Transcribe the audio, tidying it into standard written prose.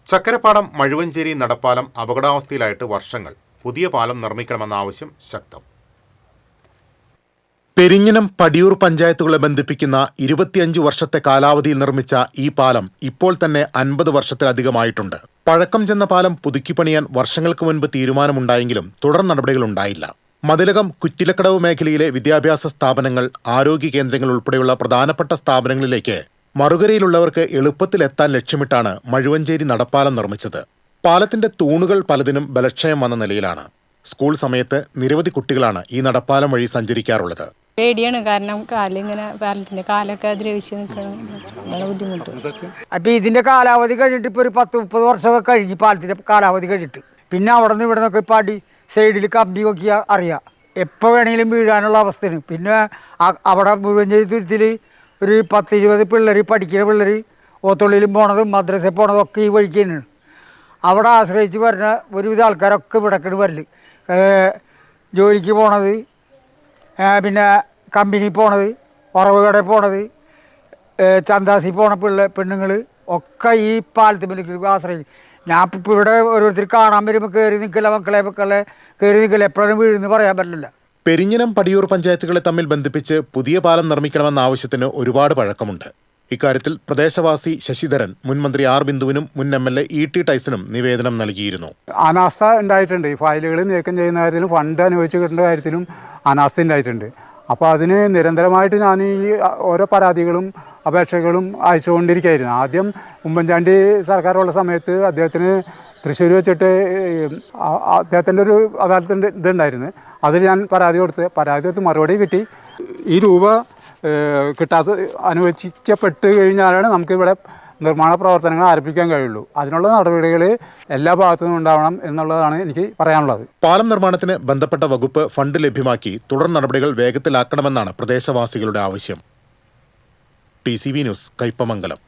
ചക്കരപ്പാടം മഴുവഞ്ചേരി നടപ്പാലം അപകടാവസ്ഥയിലായിട്ട് വർഷങ്ങൾ. പുതിയ പാലം നിർമ്മിക്കണമെന്ന ആവശ്യം ശക്തം. പെരിഞ്ഞനം പടിയൂർ പഞ്ചായത്തുകളെ ബന്ധിപ്പിക്കുന്ന 25 വർഷത്തെ കാലാവധിയിൽ നിർമ്മിച്ച ഈ പാലം ഇപ്പോൾ തന്നെ 50 വർഷത്തിലധികമായിട്ടുണ്ട്. പഴക്കം ചെന്ന പാലം പുതുക്കിപ്പണിയാൻ വർഷങ്ങൾക്ക് മുൻപ് തീരുമാനമുണ്ടായെങ്കിലും തുടർ നടപടികൾ ഉണ്ടായില്ല. മതിലകം കുറ്റിലക്കടവ് മേഖലയിലെ വിദ്യാഭ്യാസ സ്ഥാപനങ്ങൾ, ആരോഗ്യ കേന്ദ്രങ്ങൾ ഉൾപ്പെടെയുള്ള പ്രധാനപ്പെട്ട സ്ഥാപനങ്ങളിലേക്ക് മറുകരയിലുള്ളവർക്ക് എളുപ്പത്തിലെത്താൻ ലക്ഷ്യമിട്ടാണ് മഴുവഞ്ചേരി നടപ്പാലം നിർമ്മിച്ചത്. പാലത്തിന്റെ തൂണുകൾ പലതിനും ബലക്ഷയം വന്ന നിലയിലാണ്. സ്കൂൾ സമയത്ത് നിരവധി കുട്ടികളാണ് ഈ നടപ്പാലം വഴി സഞ്ചരിക്കാറുള്ളത്. പേടിയാണ്, കാരണം കാലിങ്ങനെ പാലത്തിന്റെ കാലൊക്കെ ദ്രവിച്ച് നിൽക്കണം, ബുദ്ധിമുട്ട്. അപ്പൊ ഇതിന്റെ കാലാവധി കഴിഞ്ഞിട്ട് ഇപ്പൊ ഒരു 10-30 വർഷമൊക്കെ കഴിഞ്ഞ് പാലത്തിന്റെ കാലാവധി കഴിഞ്ഞിട്ട് പിന്നെ അവിടെ നിന്ന് ഇവിടെ നിന്നൊക്കെ ഇപ്പൊ സൈഡിൽ കമ്പി നോക്കിയാൽ അറിയാം, എപ്പോൾ വേണമെങ്കിലും വീഴാനുള്ള അവസ്ഥയാണ്. പിന്നെ അവിടെ മുഴുവഞ്ചേരി തുരുത്തിൽ ഒരു 10-20 പിള്ളേർ, പഠിക്കുന്ന പിള്ളേർ ഓത്തുള്ളിലും പോണതും മദ്രസയിൽ പോണതും ഒക്കെ ഈ വഴിക്ക് തന്നെയാണ്. അവിടെ ആശ്രയിച്ച് വരുന്ന ഒരുവിധ ആൾക്കാരൊക്കെ ഇവിടേക്കാണ് വരല്. ജോലിക്ക് പോണത്, പിന്നെ കമ്പനി പോണത്, ഉറവ് കടയിൽ പോണത്, ചന്താസി പോണ പെണ്ണുങ്ങൾ ഒക്കെ ഈ പാലത്തുമ്മലേക്ക് ആശ്രയിക്കും. ഞാൻ ഇപ്പോൾ ഇവിടെ ഓരോരുത്തർ കാണാൻ വരുമ്പോൾ കയറി നിൽക്കില്ല, മക്കളെ കയറി നിൽക്കില്ല, എപ്പോഴും വീഴുന്ന് പറയാൻ പറ്റില്ല. പെരിഞ്ഞനം പടിയൂർ പഞ്ചായത്തുകളെ തമ്മിൽ ബന്ധിപ്പിച്ച് പുതിയ പാലം നിർമ്മിക്കണമെന്ന ആവശ്യത്തിന് ഒരുപാട് പഴക്കമുണ്ട്. ഇക്കാര്യത്തിൽ പ്രദേശവാസി ശശിധരൻ മുൻ മന്ത്രി ആർ ബിന്ദുവിനും മുൻ MLA ET ടൈസനും നിവേദനം നൽകിയിരുന്നു. അനാസ്ഥ ഉണ്ടായിട്ടുണ്ട്. ഈ ഫയലുകൾ നീക്കം ചെയ്യുന്ന കാര്യത്തിലും ഫണ്ട് അനുവദിച്ച് കിട്ടേണ്ട കാര്യത്തിലും അനാസ്ഥ ഉണ്ടായിട്ടുണ്ട്. അപ്പോൾ അതിന് നിരന്തരമായിട്ട് ഞാൻ ഈ ഓരോ പരാതികളും അപേക്ഷകളും അയച്ചുകൊണ്ടിരിക്കുകയായിരുന്നു. ആദ്യം ഉമ്മൻചാണ്ടി സർക്കാരുള്ള സമയത്ത് അദ്ദേഹത്തിന് തൃശ്ശൂർ വെച്ചിട്ട് അദ്ദേഹത്തിൻ്റെ ഒരു അദാലത്തിൻ്റെ ഇതുണ്ടായിരുന്നു. അതിൽ ഞാൻ പരാതി കൊടുത്ത് മറുപടി കിട്ടി. ഈ രൂപ കിട്ടാത്ത അനുവദിക്കപ്പെട്ട് കഴിഞ്ഞാലാണ് നമുക്കിവിടെ നിർമ്മാണ പ്രവർത്തനങ്ങൾ ആരംഭിക്കാൻ കഴിയുള്ളൂ. അതിനുള്ള നടപടികൾ എല്ലാ ഭാഗത്തു നിന്നും ഉണ്ടാവണം എന്നുള്ളതാണ് എനിക്ക് പറയാനുള്ളത്. പാലം നിർമ്മാണത്തിന് ബന്ധപ്പെട്ട വകുപ്പ് ഫണ്ട് ലഭ്യമാക്കി തുടർ നടപടികൾ വേഗത്തിലാക്കണമെന്നാണ് പ്രദേശവാസികളുടെ ആവശ്യം. TCV news, Kaipamangalam.